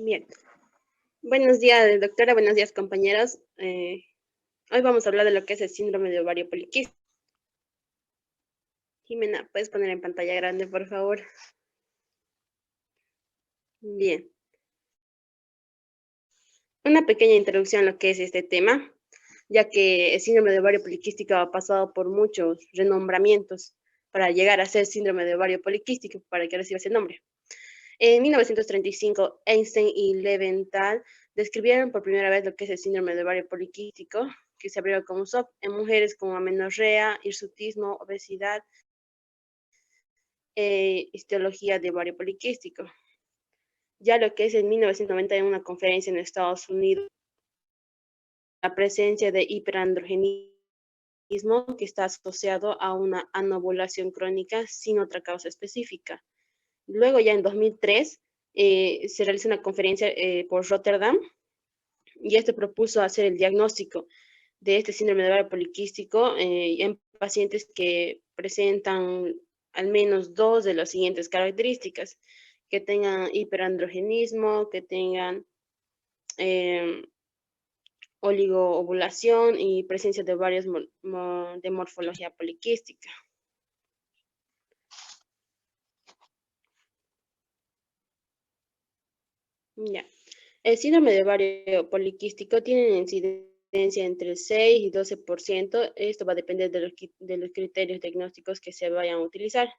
Bien. Buenos días, doctora. Buenos días, compañeros. Hoy vamos a hablar de lo que es el síndrome de ovario poliquístico. Jimena, ¿puedes poner en pantalla grande, por favor? Bien. Una pequeña introducción a lo que es este tema, ya que el síndrome de ovario poliquístico ha pasado por muchos renombramientos para llegar a ser síndrome de ovario poliquístico, para que reciba ese nombre. En 1935, Einstein y Leventhal describieron por primera vez lo que es el síndrome de ovario poliquístico, que se abrió como SOP en mujeres con amenorrea, hirsutismo, obesidad, histología de ovario poliquístico. Ya lo que es en 1990 en una conferencia en Estados Unidos, la presencia de hiperandrogenismo que está asociado a una anovulación crónica sin otra causa específica. Luego ya en 2003 se realiza una conferencia por Rotterdam y este propuso hacer el diagnóstico de este síndrome de ovario poliquístico en pacientes que presentan al menos dos de las siguientes características: que tengan hiperandrogenismo, que tengan eh, oligoovulación y presencia de ovarios de morfología poliquística. Ya. El síndrome de ovario poliquístico tiene incidencia entre el 6 y 12%. Esto va a depender de los criterios diagnósticos que se vayan a utilizar.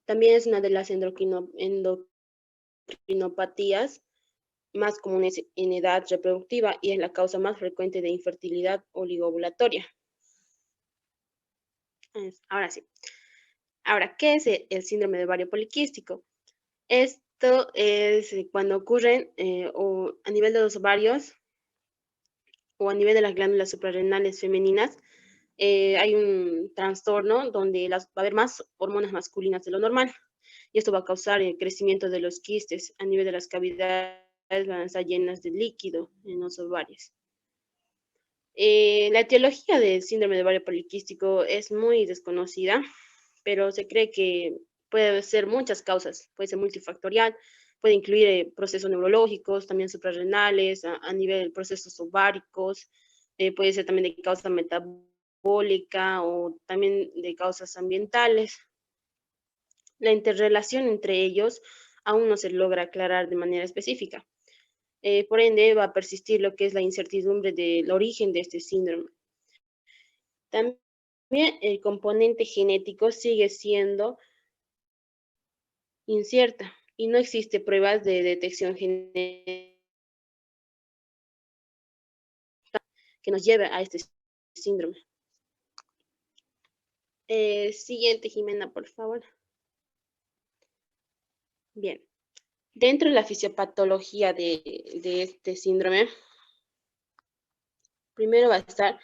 También es una de las endocrinopatías más comunes en edad reproductiva y es la causa más frecuente de infertilidad oligoovulatoria. Ahora sí. Ahora, ¿qué es el síndrome de ovario poliquístico? Esto es cuando ocurren o a nivel de los ovarios o a nivel de las glándulas suprarrenales femeninas, hay un trastorno donde va a haber más hormonas masculinas de lo normal. Y esto va a causar el crecimiento de los quistes a nivel de las cavidades, van a estar llenas de líquido en los ovarios. La etiología del síndrome de ovario poliquístico es muy desconocida, pero se cree que puede ser muchas causas, puede ser multifactorial, puede incluir procesos neurológicos, también suprarrenales, a nivel de procesos ováricos, puede ser también de causa metabólica o también de causas ambientales. La interrelación entre ellos aún no se logra aclarar de manera específica. Por ende, va a persistir lo que es la incertidumbre del origen de este síndrome. También el componente genético sigue siendo incierta y no existe pruebas de detección genética que nos lleve a este síndrome. Siguiente, Jimena, por favor. Bien. Dentro de la fisiopatología de este síndrome, primero va a estar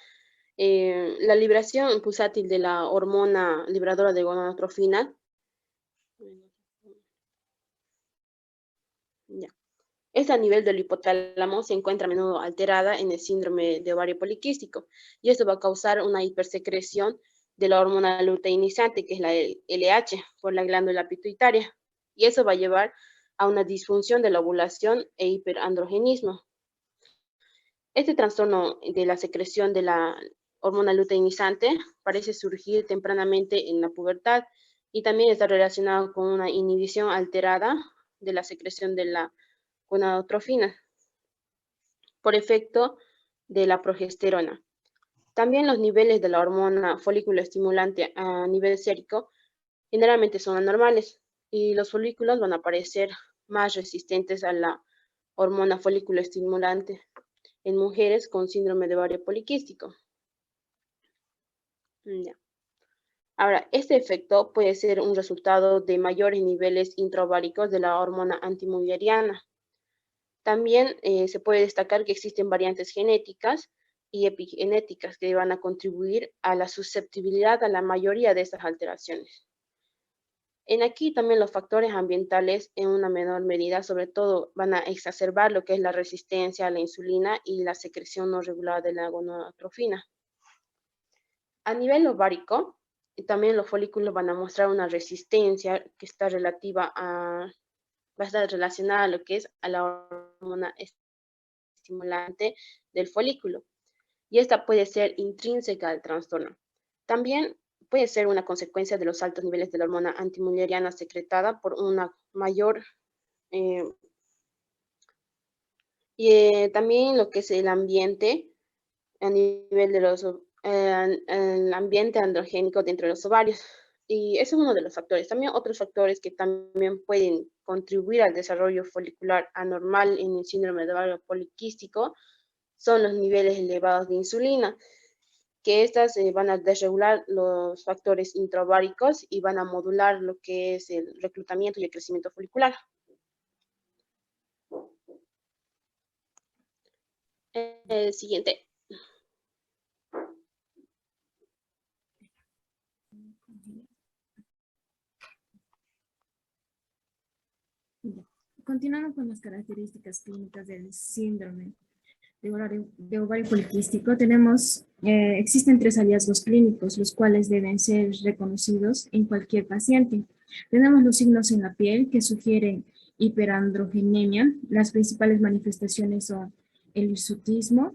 la liberación pulsátil de la hormona libradora de gonadotrofina. Ya. Esta a nivel del hipotálamo se encuentra a menudo alterada en el síndrome de ovario poliquístico y esto va a causar una hipersecreción de la hormona luteinizante, que es la LH, por la glándula pituitaria, y eso va a llevar a una disfunción de la ovulación e hiperandrogenismo. Este trastorno de la secreción de la hormona luteinizante parece surgir tempranamente en la pubertad y también está relacionado con una inhibición alterada de la secreción de la gonadotrofina por efecto de la progesterona. También los niveles de la hormona folículo estimulante a nivel sérico generalmente son anormales y los folículos van a parecer más resistentes a la hormona folículo estimulante en mujeres con síndrome de ovario poliquístico. Ya. Ahora, este efecto puede ser un resultado de mayores niveles intraováricos de la hormona antimulleriana. También se puede destacar que existen variantes genéticas y epigenéticas que van a contribuir a la susceptibilidad a la mayoría de estas alteraciones. En aquí también los factores ambientales en una menor medida, sobre todo, van a exacerbar lo que es la resistencia a la insulina y la secreción no regulada de la gonadotrofina. A nivel ovárico, también los folículos van a mostrar una resistencia que está relativa a, va a estar relacionada a lo que es a la hormona estimulante del folículo, y esta puede ser intrínseca al trastorno. También puede ser una consecuencia de los altos niveles de la hormona antimulleriana secretada por una mayor eh, también lo que es el ambiente a nivel de el ambiente androgénico dentro de los ovarios. Y ese es uno de los factores. También otros factores que también pueden contribuir al desarrollo folicular anormal en el síndrome de ovario poliquístico son los niveles elevados de insulina, que estas van a desregular los factores intraováricos y van a modular lo que es el reclutamiento y el crecimiento folicular. El siguiente. Continuando con las características clínicas del síndrome de ovario poliquístico, existen 3 hallazgos clínicos, los cuales deben ser reconocidos en cualquier paciente. Tenemos los signos en la piel que sugieren hiperandrogenemia. Las principales manifestaciones son el hirsutismo,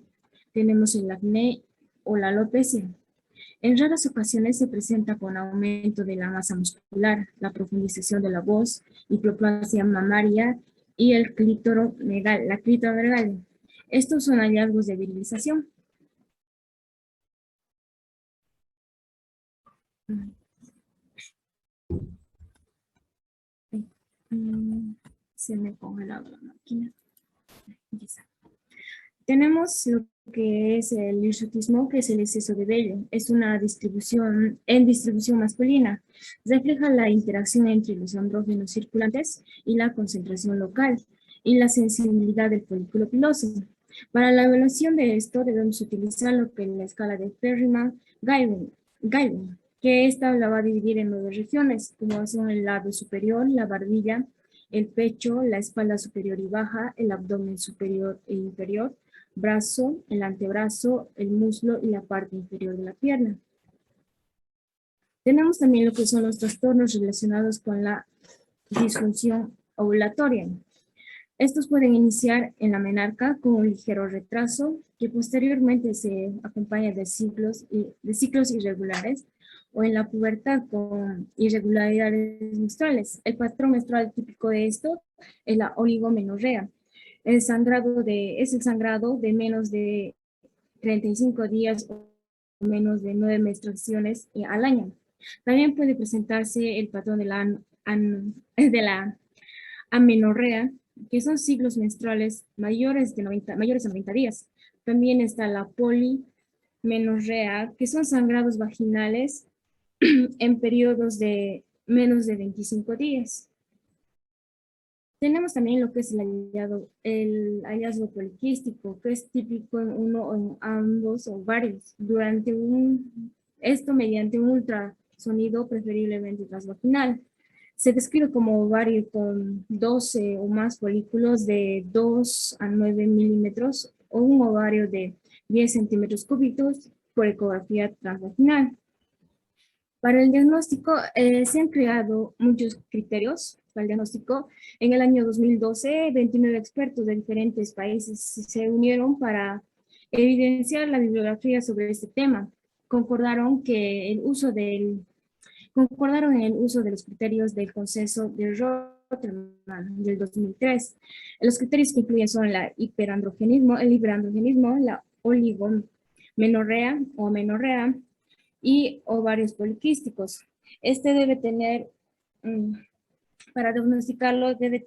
tenemos el acné o la alopecia. En raras ocasiones se presenta con aumento de la masa muscular, la profundización de la voz, hipoplasia mamaria y la clítoromegalia. Estos son hallazgos de virilización. Se me congeló la máquina. Tenemos lo que es el hirsutismo, que es el exceso de vello. Es una distribución masculina. Refleja la interacción entre los andrógenos circulantes y la concentración local y la sensibilidad del folículo piloso. Para la evaluación de esto debemos utilizar lo que es la escala de Perryman-Guylian, que esta la va a dividir en 9 regiones, como son el labio superior, la barbilla, el pecho, la espalda superior y baja, el abdomen superior e inferior, brazo, el antebrazo, el muslo y la parte inferior de la pierna. Tenemos también lo que son los trastornos relacionados con la disfunción ovulatoria. Estos pueden iniciar en la menarca con un ligero retraso que posteriormente se acompaña de ciclos irregulares, o en la pubertad con irregularidades menstruales. El patrón menstrual típico de esto es la oligomenorrea. Es el sangrado de menos de 35 días o menos de 9 menstruaciones al año. También puede presentarse el patrón de la amenorrea, que son ciclos menstruales mayores a 90 días. También está la polimenorrea, que son sangrados vaginales en periodos de menos de 25 días. Tenemos también lo que es el hallazgo poliquístico, que es típico en uno o en ambos ovarios, esto mediante un ultrasonido preferiblemente transvaginal. Se describe como ovario con 12 o más folículos de 2 a 9 milímetros o un ovario de 10 centímetros cúbicos por ecografía transvaginal. Para el diagnóstico se han creado muchos criterios para el diagnóstico. En el año 2012, 29 expertos de diferentes países se unieron para evidenciar la bibliografía sobre este tema. Concordaron en el uso de los criterios del consenso de Rotterdam del 2003. Los criterios que incluyen son el hiperandrogenismo, la oligomenorrea o menorrea, y ovarios poliquísticos. Este debe tener, para diagnosticarlo, debe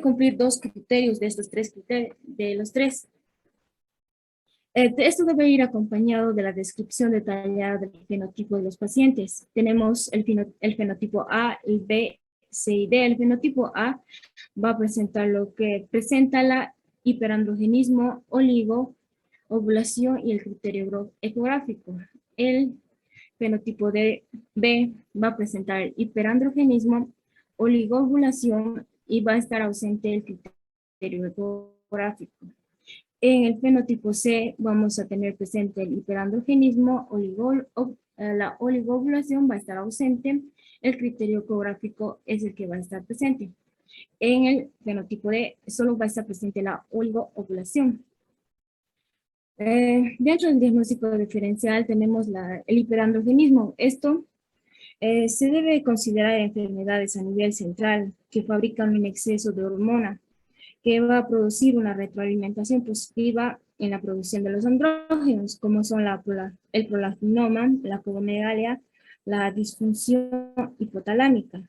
cumplir 2 criterios de estos 3 criterios, de los 3. Esto debe ir acompañado de la descripción detallada del fenotipo de los pacientes. Tenemos el fenotipo A, el B, C y D. El fenotipo A va a presentar lo que presenta la hiperandrogenismo, ovulación y el criterio ecográfico. El fenotipo de B va a presentar hiperandrogenismo, oligovulación y va a estar ausente el criterio ecográfico. En el fenotipo C vamos a tener presente el hiperandrogenismo, la oligovulación va a estar ausente, el criterio ecográfico es el que va a estar presente. En el fenotipo D solo va a estar presente la oligoovulación. Dentro del diagnóstico diferencial tenemos el hiperandrogenismo. Esto se debe considerar enfermedades a nivel central que fabrican un exceso de hormona que va a producir una retroalimentación positiva en la producción de los andrógenos, como son el prolactinoma, la cogomegalia, la disfunción hipotalámica.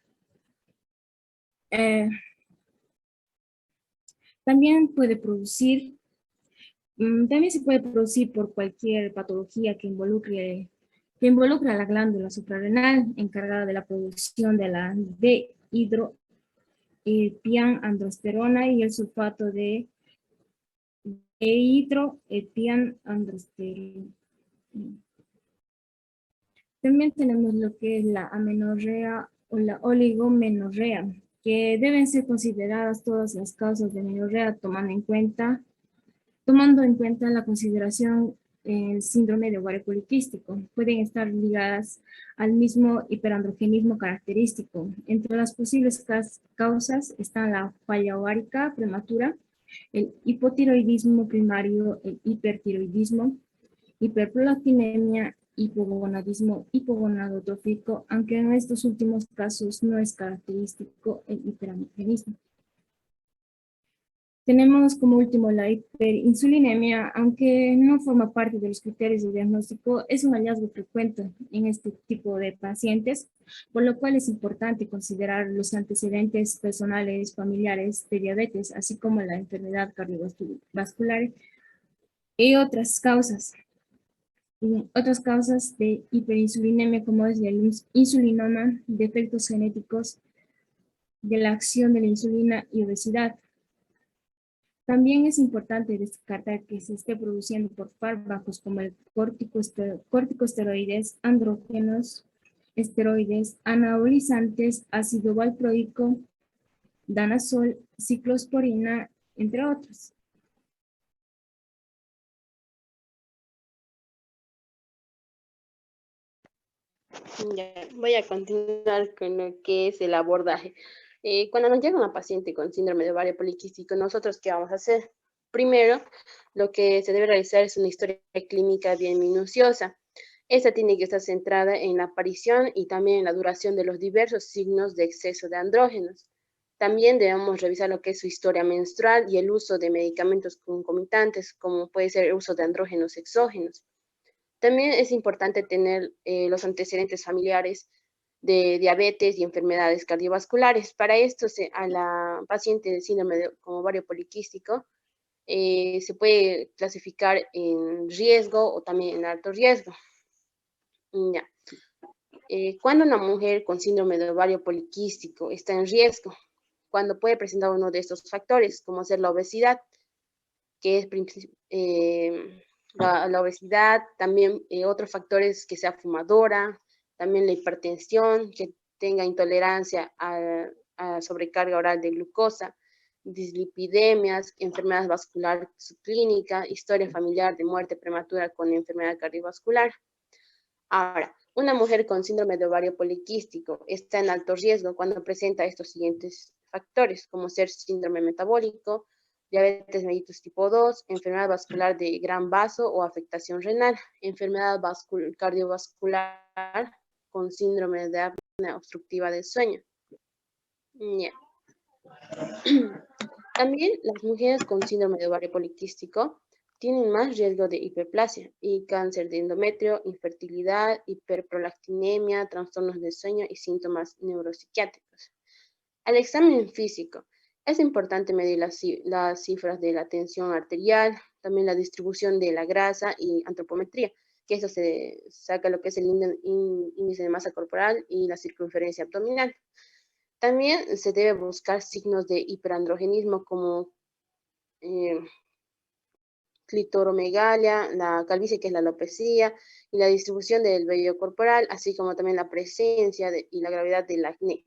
También se puede producir por cualquier patología que involucre a la glándula suprarrenal encargada de la producción de la dehidroepiandrosterona y el sulfato de dehidroepiandrosterona. También tenemos lo que es la amenorrea o la oligomenorrea, que deben ser consideradas todas las causas de menorrea tomando en cuenta la consideración el síndrome de ovario poliquístico. Pueden estar ligadas al mismo hiperandrogenismo característico. Entre las posibles causas están la falla ovárica prematura, el hipotiroidismo primario, el hipertiroidismo, hiperprolactinemia, hipogonadismo hipogonadotrófico, aunque en estos últimos casos no es característico el hiperandrogenismo. Tenemos como último la hiperinsulinemia, aunque no forma parte de los criterios de diagnóstico, es un hallazgo frecuente en este tipo de pacientes, por lo cual es importante considerar los antecedentes personales, familiares de diabetes, así como la enfermedad cardiovascular y otras causas. Otras causas de hiperinsulinemia, como es el insulinoma, defectos genéticos de la acción de la insulina y obesidad. También es importante descartar que se esté produciendo por fármacos como el corticosteroides, andrógenos, esteroides, anabolizantes, ácido valproico, danazol, ciclosporina, entre otros. Ya, voy a continuar con lo que es el abordaje. Cuando nos llega una paciente con síndrome de ovario poliquístico, ¿nosotros qué vamos a hacer? Primero, lo que se debe realizar es una historia clínica bien minuciosa. Esta tiene que estar centrada en la aparición y también en la duración de los diversos signos de exceso de andrógenos. También debemos revisar lo que es su historia menstrual y el uso de medicamentos concomitantes, como puede ser el uso de andrógenos exógenos. También es importante tener los antecedentes familiares de diabetes y enfermedades cardiovasculares. Para esto, a la paciente de síndrome de ovario poliquístico se puede clasificar en riesgo o también en alto riesgo. Ya. Cuando una mujer con síndrome de ovario poliquístico está en riesgo, cuando puede presentar uno de estos factores, como ser la obesidad, que es la obesidad, también otros factores que sea fumadora, también la hipertensión, que tenga intolerancia a sobrecarga oral de glucosa, dislipidemias, enfermedad vascular subclínica, historia familiar de muerte prematura con enfermedad cardiovascular. Ahora, una mujer con síndrome de ovario poliquístico está en alto riesgo cuando presenta estos siguientes factores, como ser síndrome metabólico, diabetes mellitus tipo 2, enfermedad vascular de gran vaso o afectación renal, enfermedad cardiovascular con síndrome de apnea obstructiva del sueño. Yeah. También las mujeres con síndrome de ovario poliquístico tienen más riesgo de hiperplasia y cáncer de endometrio, infertilidad, hiperprolactinemia, trastornos de sueño y síntomas neuropsiquiátricos. Al examen físico, es importante medir las cifras de la tensión arterial, también la distribución de la grasa y antropometría, que eso se saca lo que es el índice de masa corporal y la circunferencia abdominal. También se debe buscar signos de hiperandrogenismo como clitoromegalia, la calvicie, que es la alopecia, y la distribución del vello corporal, así como también la presencia y la gravedad del acné.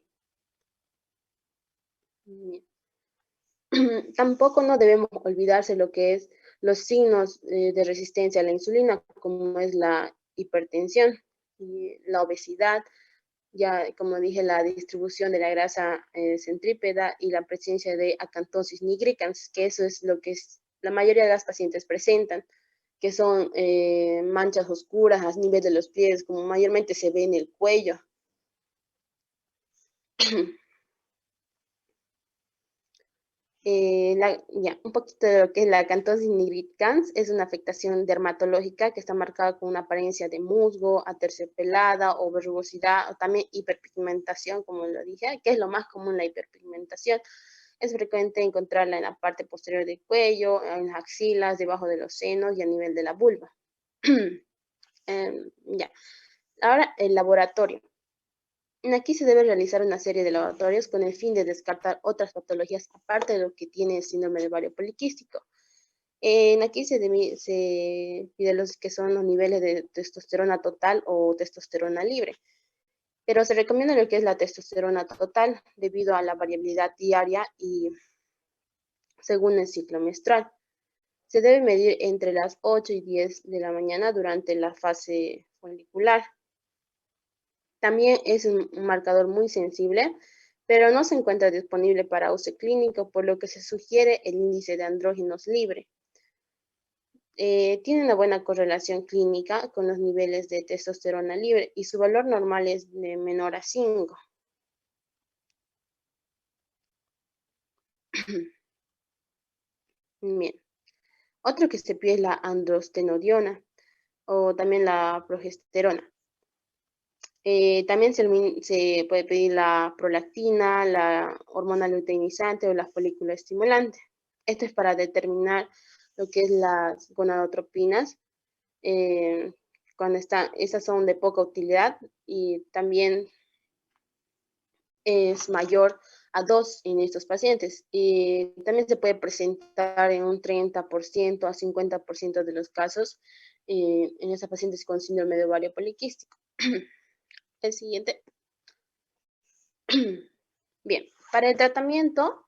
Tampoco no debemos olvidarse lo que es los signos de resistencia a la insulina, como es la hipertensión, y la obesidad, ya como dije, la distribución de la grasa centrípeta y la presencia de acantosis nigricans, que eso es lo que la mayoría de las pacientes presentan, que son manchas oscuras a nivel de los pies, como mayormente se ve en el cuello. Un poquito de lo que es la acantosis nigricans es una afectación dermatológica que está marcada con una apariencia de musgo, aterciopelada o verrugosidad, o también hiperpigmentación, como lo dije, que es lo más común, la hiperpigmentación. Es frecuente encontrarla en la parte posterior del cuello, en las axilas, debajo de los senos y a nivel de la vulva. Ya. Ahora, el laboratorio. Aquí se debe realizar una serie de laboratorios con el fin de descartar otras patologías aparte de lo que tiene el síndrome de ovario poliquístico. Aquí se pide los que son los niveles de testosterona total o testosterona libre, pero se recomienda lo que es la testosterona total debido a la variabilidad diaria y según el ciclo menstrual. Se debe medir entre las 8 y 10 de la mañana durante la fase folicular. También es un marcador muy sensible, pero no se encuentra disponible para uso clínico, por lo que se sugiere el índice de andrógenos libre. Tiene una buena correlación clínica con los niveles de testosterona libre y su valor normal es de menor a 5. Bien. Otro que se pide es la androstenediona o también la progesterona. También se puede pedir la prolactina, la hormona luteinizante o la folícula estimulante. Esto es para determinar lo que es las gonadotropinas, cuando esas son de poca utilidad y también es mayor a 2 en estos pacientes. Y también se puede presentar en un 30% a 50% de los casos en estos pacientes con síndrome de ovario poliquístico. El siguiente. Bien, para el tratamiento,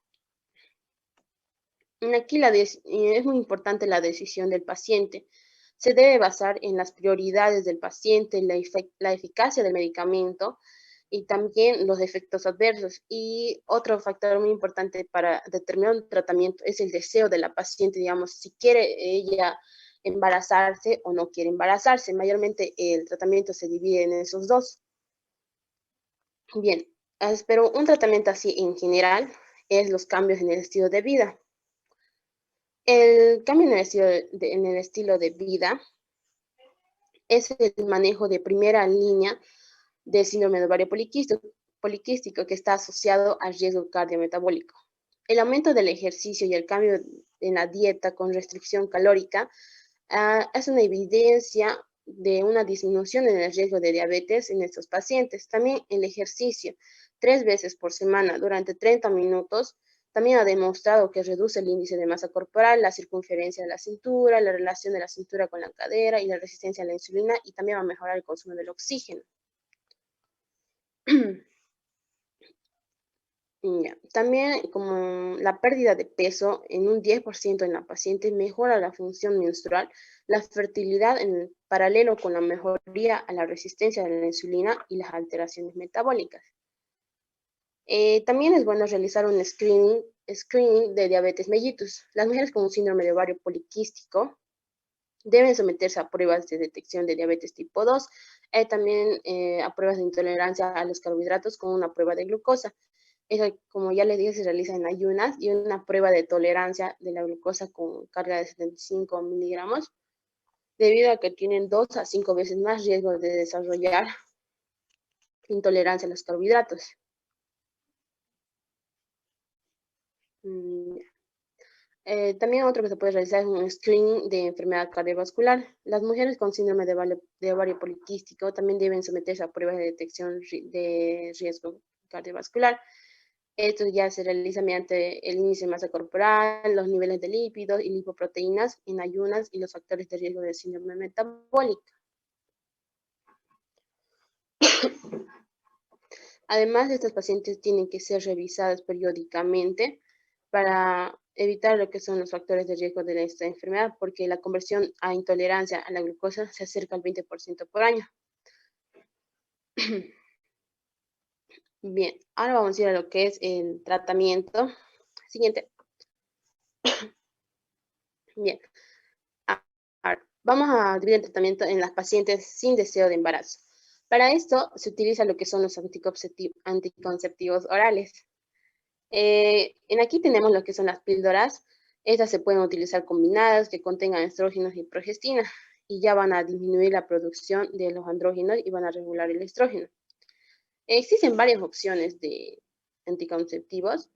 aquí es muy importante la decisión del paciente. Se debe basar en las prioridades del paciente, la eficacia del medicamento y también los efectos adversos. Y otro factor muy importante para determinar un tratamiento es el deseo de la paciente, digamos, si quiere ella embarazarse o no quiere embarazarse. Mayormente el tratamiento se divide en esos dos. Bien, pero un tratamiento así en general es los cambios en el estilo de vida. El cambio en el estilo de vida es el manejo de primera línea del síndrome de ovario poliquístico que está asociado al riesgo cardiometabólico. El aumento del ejercicio y el cambio en la dieta con restricción calórica es una evidencia de una disminución en el riesgo de diabetes en estos pacientes. También el ejercicio 3 veces por semana durante 30 minutos también ha demostrado que reduce el índice de masa corporal, la circunferencia de la cintura, la relación de la cintura con la cadera y la resistencia a la insulina, y también va a mejorar el consumo del oxígeno. También como la pérdida de peso en un 10% en la paciente mejora la función menstrual, la fertilidad en paralelo con la mejoría a la resistencia de la insulina y las alteraciones metabólicas. También es bueno realizar un screening de diabetes mellitus. Las mujeres con un síndrome de ovario poliquístico deben someterse a pruebas de detección de diabetes tipo 2, también a pruebas de intolerancia a los carbohidratos con una prueba de glucosa. Eso, como ya les dije, se realiza en ayunas y una prueba de tolerancia de la glucosa con carga de 75 miligramos, debido a que tienen 2 a 5 veces más riesgo de desarrollar intolerancia a los carbohidratos. También otro que se puede realizar es un screening de enfermedad cardiovascular. Las mujeres con síndrome de ovario poliquístico también deben someterse a pruebas de detección de riesgo cardiovascular. Esto ya se realiza mediante el índice de masa corporal, los niveles de lípidos y lipoproteínas en ayunas y los factores de riesgo de síndrome metabólica. Además, estas pacientes tienen que ser revisadas periódicamente para evitar lo que son los factores de riesgo de esta enfermedad, porque la conversión a intolerancia a la glucosa se acerca al 20% por año. Bien, ahora vamos a ir a lo que es el tratamiento. Siguiente. Bien, vamos a dividir el tratamiento en las pacientes sin deseo de embarazo. Para esto se utiliza lo que son los anticonceptivos orales. En aquí tenemos lo que son las píldoras. Estas se pueden utilizar combinadas que contengan estrógenos y progestina y ya van a disminuir la producción de los andrógenos y van a regular el estrógeno. Existen varias opciones de anticonceptivos,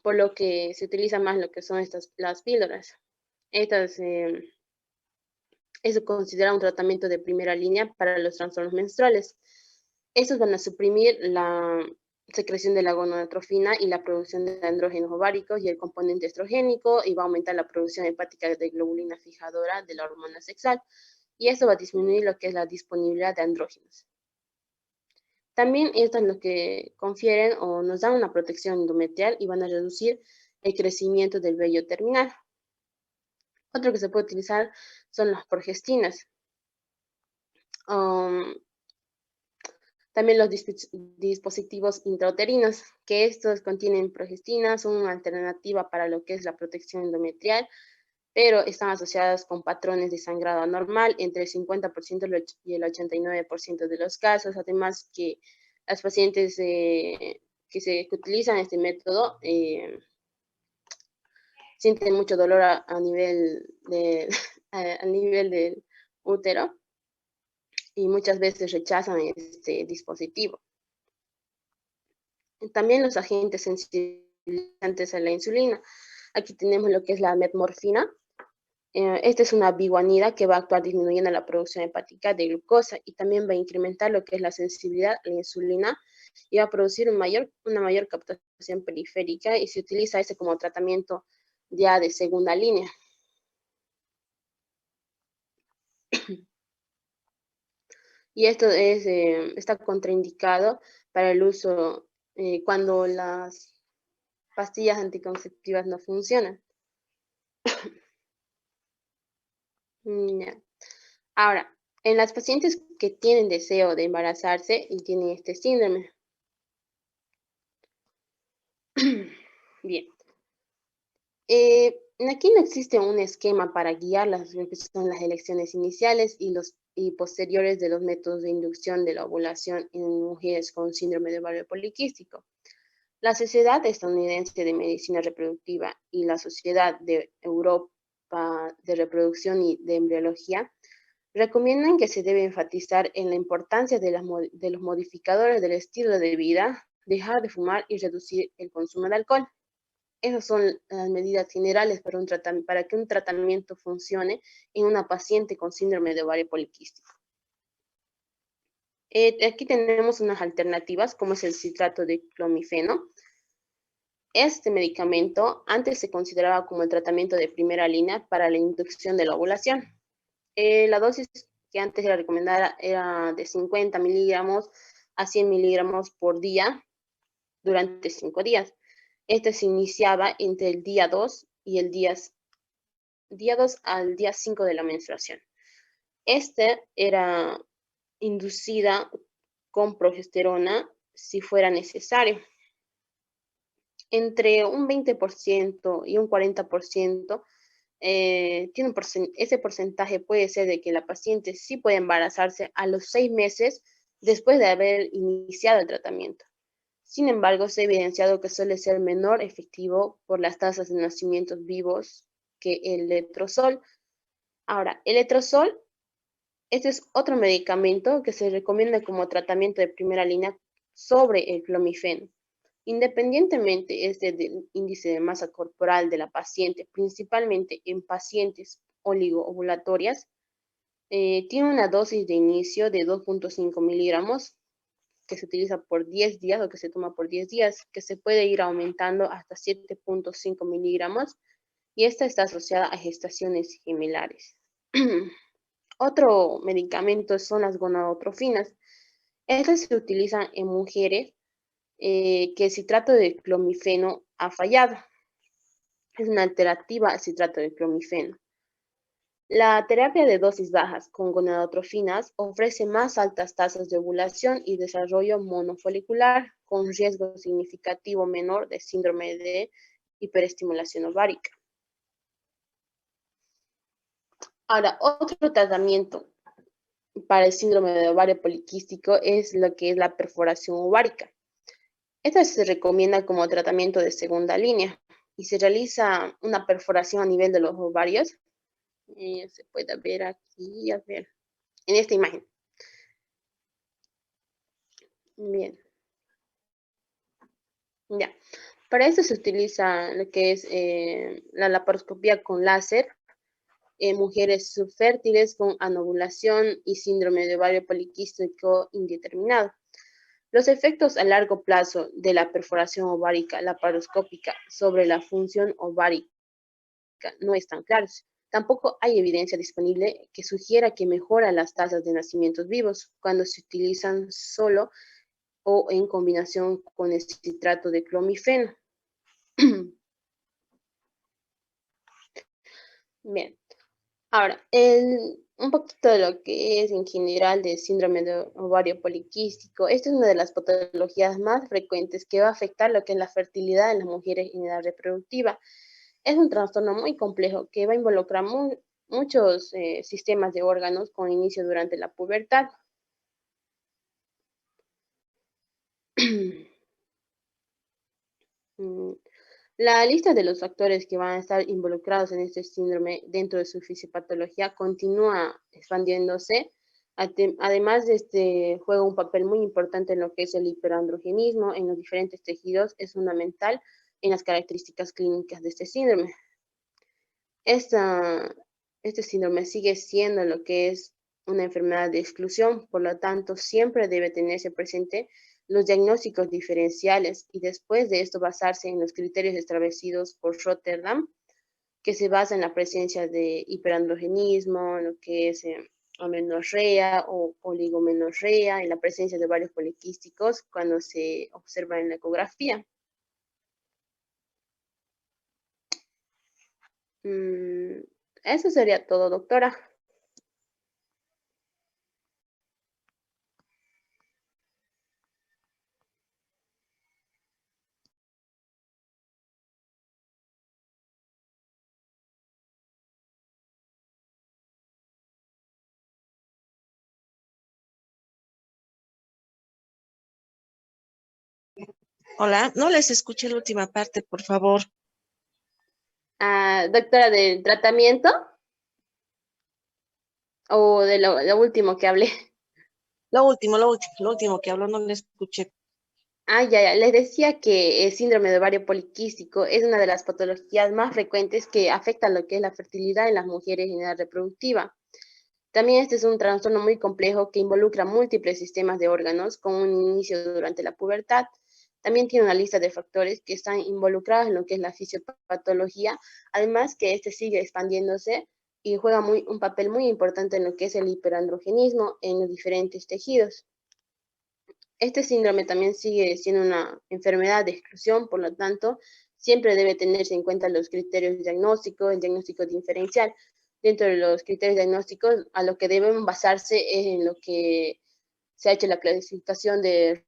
por lo que se utiliza más lo que son las píldoras. Estas es considerado un tratamiento de primera línea para los trastornos menstruales. Estos van a suprimir la secreción de la gonadotrofina y la producción de andrógenos ováricos y el componente estrogénico, y va a aumentar la producción hepática de globulina fijadora de la hormona sexual, y eso va a disminuir lo que es la disponibilidad de andrógenos. También esto es lo que confieren o nos dan una protección endometrial y van a reducir el crecimiento del vello terminal. Otro que se puede utilizar son las progestinas. También los dispositivos intrauterinos, que estos contienen progestina, son una alternativa para lo que es la protección endometrial, pero están asociadas con patrones de sangrado anormal entre el 50% y el 89% de los casos. Además que las pacientes que utilizan este método sienten mucho dolor a nivel, a nivel del útero y muchas veces rechazan este dispositivo. También los agentes sensibilizantes a la insulina. Aquí tenemos lo que es la metmorfina. Esta es una biguanida que va a actuar disminuyendo la producción hepática de glucosa y también va a incrementar lo que es la sensibilidad a la insulina y va a producir una mayor captación periférica, y se utiliza ese como tratamiento ya de segunda línea. Y esto está contraindicado para el uso cuando las pastillas anticonceptivas no funcionan. Ahora, en las pacientes que tienen deseo de embarazarse y tienen este síndrome. Bien. Aquí no existe un esquema para guiar lo que son las elecciones iniciales y posteriores de los métodos de inducción de la ovulación en mujeres con síndrome de ovario poliquístico. La Sociedad Estadounidense de Medicina Reproductiva y la Sociedad de Europa de Reproducción y de Embriología recomiendan que se debe enfatizar en la importancia de los modificadores del estilo de vida, dejar de fumar y reducir el consumo de alcohol. Esas son las medidas generales para que un tratamiento funcione en una paciente con síndrome de ovario poliquístico. Aquí tenemos unas alternativas, como es el citrato de clomifeno. Este medicamento antes se consideraba como el tratamiento de primera línea para la inducción de la ovulación. La dosis que antes era recomendada era de 50 miligramos a 100 miligramos por día durante 5 días. Este se iniciaba entre el día 2 y el día 2 al día 5 de la menstruación. Este era inducida con progesterona si fuera necesario. Entre un 20% y un 40%, ese porcentaje puede ser de que la paciente sí puede embarazarse a los 6 meses después de haber iniciado el tratamiento. Sin embargo, se ha evidenciado que suele ser menor efectivo por las tasas de nacimientos vivos que el letrozol. Ahora, el letrozol, este es otro medicamento que se recomienda como tratamiento de primera línea sobre el clomifeno. Independientemente del índice de masa corporal de la paciente, principalmente en pacientes oligoovulatorias, tiene una dosis de inicio de 2.5 miligramos que se utiliza por 10 días o que se toma por 10 días, que se puede ir aumentando hasta 7.5 miligramos, y esta está asociada a gestaciones gemellares. Otro medicamento son las gonadotrofinas. Estas se utilizan en mujeres que el citrato de clomifeno ha fallado. Es una alternativa al citrato de clomifeno. La terapia de dosis bajas con gonadotrofinas ofrece más altas tasas de ovulación y desarrollo monofolicular, con riesgo significativo menor de síndrome de hiperestimulación ovárica. Ahora, otro tratamiento para el síndrome de ovario poliquístico es lo que es la perforación ovárica. Esta se recomienda como tratamiento de segunda línea y se realiza una perforación a nivel de los ovarios. Se puede ver aquí, a ver, en esta imagen. Bien. Ya. Para eso se utiliza lo que es la laparoscopía con láser en mujeres subfértiles con anovulación y síndrome de ovario poliquístico indeterminado. Los efectos a largo plazo de la perforación ovárica laparoscópica sobre la función ovárica no están claros. Tampoco hay evidencia disponible que sugiera que mejora las tasas de nacimientos vivos cuando se utilizan solo o en combinación con el citrato de clomifeno. Bien, ahora, un poquito de lo que es en general del síndrome de ovario poliquístico. Esta es una de las patologías más frecuentes que va a afectar lo que es la fertilidad en las mujeres en edad reproductiva. Es un trastorno muy complejo que va a involucrar muchos sistemas de órganos con inicio durante la pubertad. Mm, La lista de los factores que van a estar involucrados en este síndrome dentro de su fisiopatología continúa expandiéndose. Además de este, juega un papel muy importante en lo que es el hiperandrogenismo en los diferentes tejidos, es fundamental en las características clínicas de este síndrome. Este síndrome sigue siendo lo que es una enfermedad de exclusión, por lo tanto, siempre debe tenerse presente los diagnósticos diferenciales y después de esto basarse en los criterios establecidos por Rotterdam, que se basa en la presencia de hiperandrogenismo, lo que es amenorrea o oligomenorrea, en la presencia de varios poliquísticos cuando se observa en la ecografía. Eso sería todo, doctora. Hola, no les escuché la última parte, por favor. Doctora, ¿del tratamiento o de lo último que hablé? Lo último que habló, no le escuché. Ya. Les decía que el síndrome de ovario poliquístico es una de las patologías más frecuentes que afecta lo que es la fertilidad en las mujeres en edad reproductiva. También este es un trastorno muy complejo que involucra múltiples sistemas de órganos con un inicio durante la pubertad. También tiene una lista de factores que están involucrados en lo que es la fisiopatología, además que este sigue expandiéndose y juega un papel muy importante en lo que es el hiperandrogenismo en los diferentes tejidos. Este síndrome también sigue siendo una enfermedad de exclusión, por lo tanto, siempre debe tenerse en cuenta los criterios diagnósticos, el diagnóstico diferencial. Dentro de los criterios diagnósticos, a lo que deben basarse es en lo que se ha hecho la clasificación de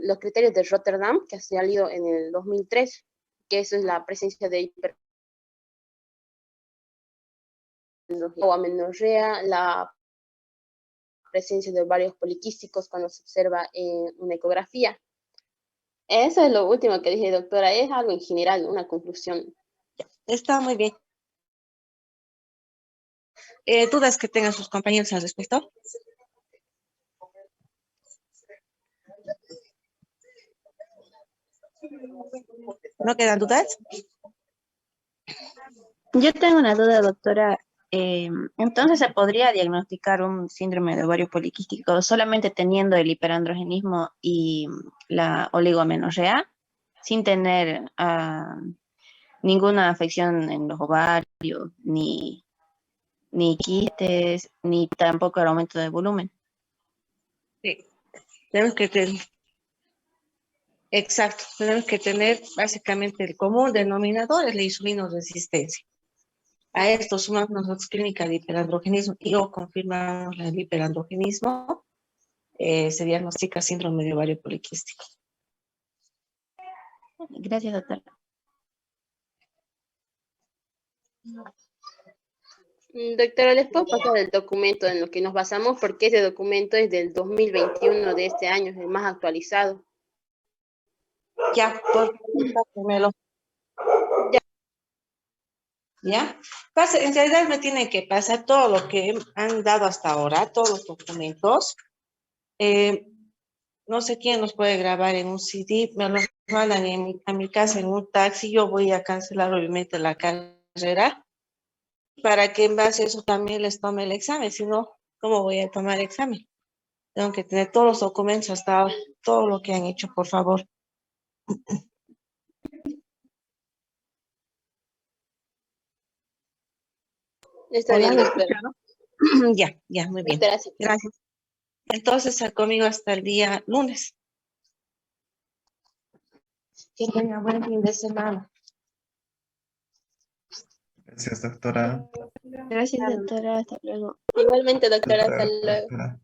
los criterios de Rotterdam, que ha salido en el 2003, que eso es la presencia de hiperandrogenismo o amenorrea, la presencia de varios poliquísticos cuando se observa en una ecografía. Eso es lo último que dije, doctora. Es algo en general, una conclusión. Está muy bien. ¿Dudas que tengan sus compañeros al respecto? ¿No quedan dudas? Yo tengo una duda, doctora. Entonces, ¿se podría diagnosticar un síndrome de ovario poliquístico solamente teniendo el hiperandrogenismo y la oligomenorrea, sin tener ninguna afección en los ovarios, ni quistes, ni tampoco el aumento de volumen? Sí. Tenemos que tener, exacto, tenemos que tener básicamente el común denominador es la insulinoresistencia. A esto sumamos nosotros clínica de hiperandrogenismo y o confirmamos el hiperandrogenismo, se diagnostica síndrome de ovario poliquístico. Gracias, doctora. Doctora, ¿les puedo pasar el documento en lo que nos basamos? Porque ese documento es del 2021 de este año, es el más actualizado. Ya, por favor, pásenmelo. ¿Ya? En realidad me tienen que pasar todo lo que han dado hasta ahora, todos los documentos. No sé quién los puede grabar en un CD, me los mandan a mi casa en un taxi, yo voy a cancelar obviamente la carrera para que en base a eso también les tome el examen, si no, ¿cómo voy a tomar el examen? Tengo que tener todos los documentos hasta ahora, todo lo que han hecho, por favor. Está Hola, bien, ¿me doctora. escucharon? Ya, muy bien. Doctora, sí. Gracias. Entonces, conmigo hasta el día lunes. Que tenga buen fin de semana. Gracias, doctora. Gracias, doctora. Hasta luego. Igualmente, doctora, hasta Doctora, luego. doctora.